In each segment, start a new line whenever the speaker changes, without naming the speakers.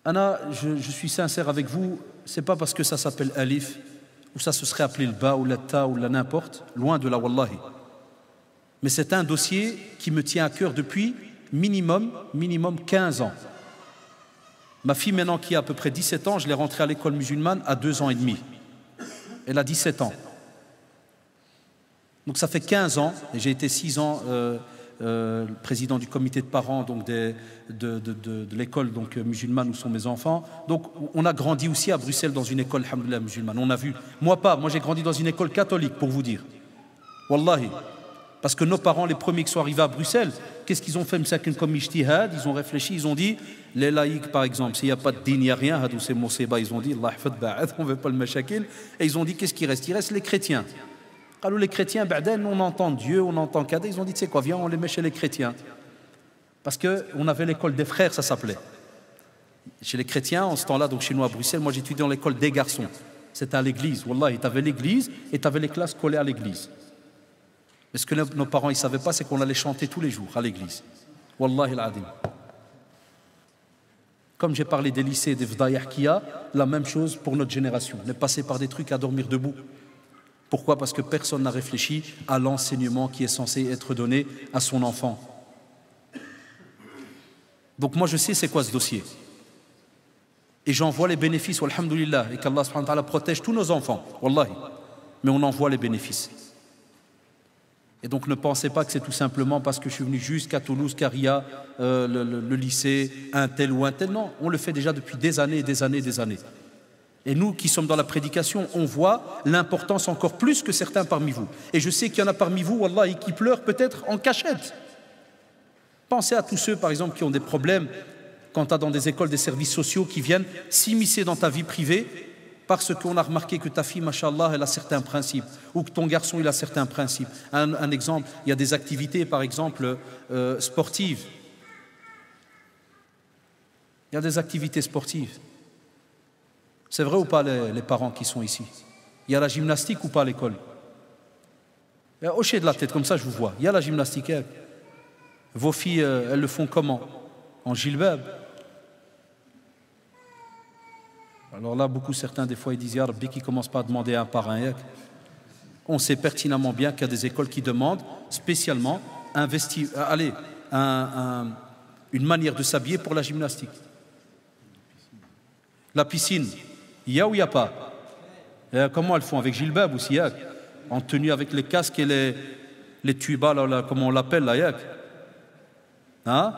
Anna, je suis sincère avec vous, c'est pas parce que ça s'appelle alif, ou ça se serait appelé le ba, ou la ta, ou la n'importe, loin de la wallahi. Mais c'est un dossier qui me tient à cœur depuis minimum 15 ans. Ma fille maintenant qui a à peu près 17 ans, je l'ai rentrée à l'école musulmane à 2 ans et demi. Elle a 17 ans. Donc ça fait 15 ans, et j'ai été 6 ans président du comité de parents donc de l'école musulmane où sont mes enfants. Donc on a grandi aussi à Bruxelles dans une école alhamdoulilah musulmane. On a vu, moi j'ai grandi dans une école catholique pour vous dire. Wallahi. Parce que nos parents, les premiers qui sont arrivés à Bruxelles, qu'est-ce qu'ils ont fait comme ijtihad? Ils ont réfléchi, ils ont dit, les laïcs par exemple, s'il n'y a pas de din, il n'y a rien, c'est Mousseba, ils ont dit, Allah on ne veut pas le mashakil. Et ils ont dit, qu'est-ce qui reste? Il reste les chrétiens. Alors les chrétiens, on entend Dieu, on entend Kader, ils ont dit, tu sais quoi, viens, on les met chez les chrétiens. Parce qu'on avait l'école des frères, ça s'appelait. Chez les chrétiens, en ce temps-là, donc chez nous à Bruxelles, moi j'étudiais dans l'école des garçons. C'était à l'église, Wallah, tu avais l'église et tu avais les classes collées à l'église. Mais ce que nos parents ne savaient pas, c'est qu'on allait chanter tous les jours à l'église. Wallahi al-adim. Comme j'ai parlé des lycées et des vdayah qu'il y a, la même chose pour notre génération. On est passé par des trucs à dormir debout. Pourquoi? Parce que personne n'a réfléchi à l'enseignement qui est censé être donné à son enfant. Donc moi je sais c'est quoi ce dossier. Et j'en vois les bénéfices, alhamdoulilah, et qu'Allah subhanahu wa ta'ala protège tous nos enfants, wallahi. Mais on en voit les bénéfices. Et donc ne pensez pas que c'est tout simplement parce que je suis venu jusqu'à Toulouse, Caria, le lycée, un tel ou un tel. Non, on le fait déjà depuis des années et des années et des années. Et nous qui sommes dans la prédication, on voit l'importance encore plus que certains parmi vous. Et je sais qu'il y en a parmi vous, wallahi, qui pleurent peut-être en cachette. Pensez à tous ceux, par exemple, qui ont des problèmes quand tu as dans des écoles des services sociaux qui viennent s'immiscer dans ta vie privée parce qu'on a remarqué que ta fille, machallah, elle a certains principes, ou que ton garçon, il a certains principes. Un exemple, il y a des activités, par exemple, sportives. Il y a des activités sportives. C'est vrai ou pas, les parents qui sont ici? Il y a la gymnastique ou pas à l'école? Hochez de la tête, comme ça je vous vois. Il y a la gymnastique. Vos filles, elles le font comment? En jilbab? Alors là, certains des fois, ils disent, ya Rabbi, qui ne commencent pas à demander un par un. On sait pertinemment bien qu'il y a des écoles qui demandent spécialement une manière de s'habiller pour la gymnastique. La piscine, il y a ou il n'y a pas? Comment elles font? Avec jilbab ou siyak? En tenue avec les casques et les tubas, là, comment on l'appelle, la yak? Hein?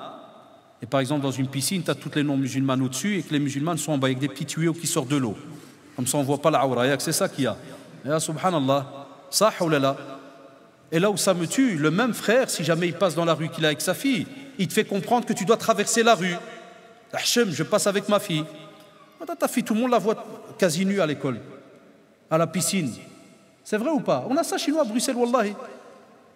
Et par exemple, dans une piscine, tu as toutes les non-musulmanes au-dessus et que les musulmanes sont en bas avec des petits tuyaux qui sortent de l'eau. Comme ça, on ne voit pas la aura. C'est ça qu'il y a. Et là, subhanallah, ça, hawlala. Et là où ça me tue, le même frère, si jamais il passe dans la rue qu'il a avec sa fille, il te fait comprendre que tu dois traverser la rue. Hachem, je passe avec ma fille. Ta fille, tout le monde la voit quasi nue à l'école, à la piscine. C'est vrai ou pas? On a ça chez nous à Bruxelles, wallahi.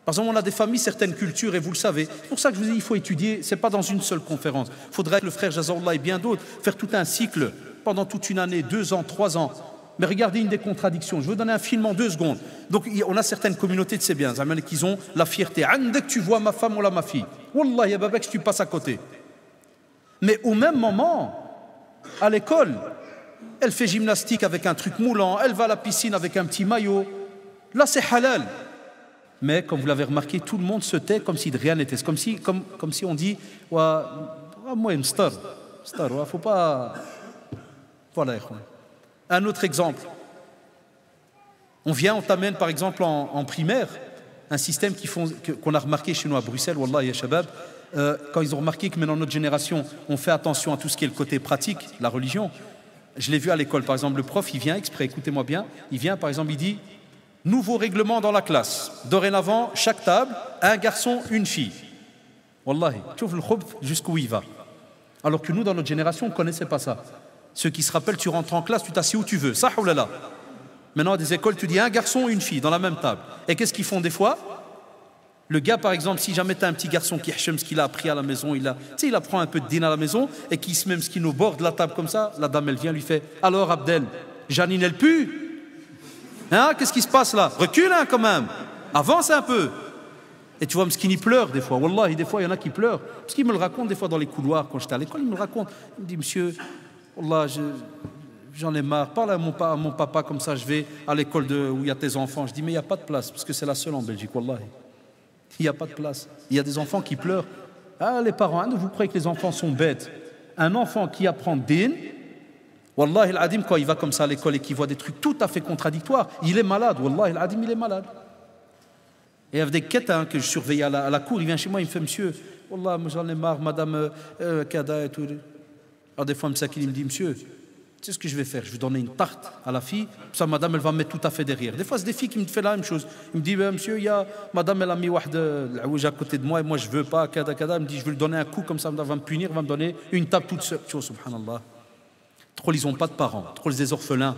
Par exemple, on a des familles, certaines cultures, et vous le savez. C'est pour ça que je vous dis, il faut étudier, ce n'est pas dans une seule conférence. Il faudrait que le frère Jazallah et bien d'autres, faire tout un cycle, pendant toute une année, 2 ans, 3 ans. Mais regardez une des contradictions. Je vais vous donner un film en 2 secondes. Donc, on a certaines communautés de ces biens, qui ont la fierté. Dès que tu vois ma femme ou ma fille, Wallah, ya babak, tu passes à côté. Mais au même moment, à l'école, elle fait gymnastique avec un truc moulant, elle va à la piscine avec un petit maillot. Là, c'est halal. Mais comme vous l'avez remarqué, tout le monde se tait comme si de rien n'était. C'est comme si on dit moi, star, faut pas. Voilà. Un autre exemple. On t'amène par exemple en primaire, un système qu'on a remarqué chez nous à Bruxelles, wallah ya shabab, quand ils ont remarqué que maintenant notre génération, on fait attention à tout ce qui est le côté pratique, la religion. Je l'ai vu à l'école, par exemple, le prof, il vient exprès, écoutez-moi bien, il vient par exemple, il dit. Nouveau règlement dans la classe. Dorénavant, chaque table, un garçon, une fille. Wallahi, tu ouvres le khubth jusqu'où il va. Alors que nous, dans notre génération, on ne connaissait pas ça. Ceux qui se rappellent, tu rentres en classe, tu t'assieds où tu veux. Ça, oulala. Maintenant, à des écoles, tu dis un garçon, une fille, dans la même table. Et qu'est-ce qu'ils font des fois? Le gars, par exemple, si jamais tu as un petit garçon qui hachem ce qu'il a appris à la maison, il apprend un peu de din à la maison, et qui se met ce qu'il au bord de la table comme ça, la dame, elle vient, lui fait « Alors, Abdel, Janine, elle pue ?» Hein, qu'est-ce qui se passe là? Recule quand même, avance un peu. Et tu vois, Mskini pleure des fois. Wallahi, des fois, il y en a qui pleurent. Parce qu'il me le raconte des fois dans les couloirs, quand j'étais à l'école, il me le raconte. Il me dit, monsieur, Wallah, j'en ai marre. Parle à mon papa comme ça, je vais à l'école où il y a tes enfants. Je dis, mais il n'y a pas de place, parce que c'est la seule en Belgique, Wallah. Il n'y a pas de place. Il y a des enfants qui pleurent. Ah, les parents, hein, vous croyez que les enfants sont bêtes? Un enfant qui apprend din, Wallah al-Adim, quand il va comme ça à l'école et qu'il voit des trucs tout à fait contradictoires, il est malade. Wallah al-Adim, il est malade. Et il y avait des quêtes que je surveillais à la cour. Il vient chez moi, il me fait, monsieur, Wallah, j'en ai marre, madame Kada et tout. Alors des fois, il me dit, monsieur, tu sais ce que je vais faire? Je vais donner une tarte à la fille, ça, madame, elle va me mettre tout à fait derrière. Des fois, c'est des filles qui me font la même chose. Il me dit, monsieur, il y a, madame, elle a mis à côté de moi et moi, je veux pas, Kada. Elle me dit, je vais lui donner un coup comme ça, elle va me punir, elle va me donner une table toute seule. Tu vois, subhanallah. Trop, ils n'ont pas de parents. Trop, des orphelins.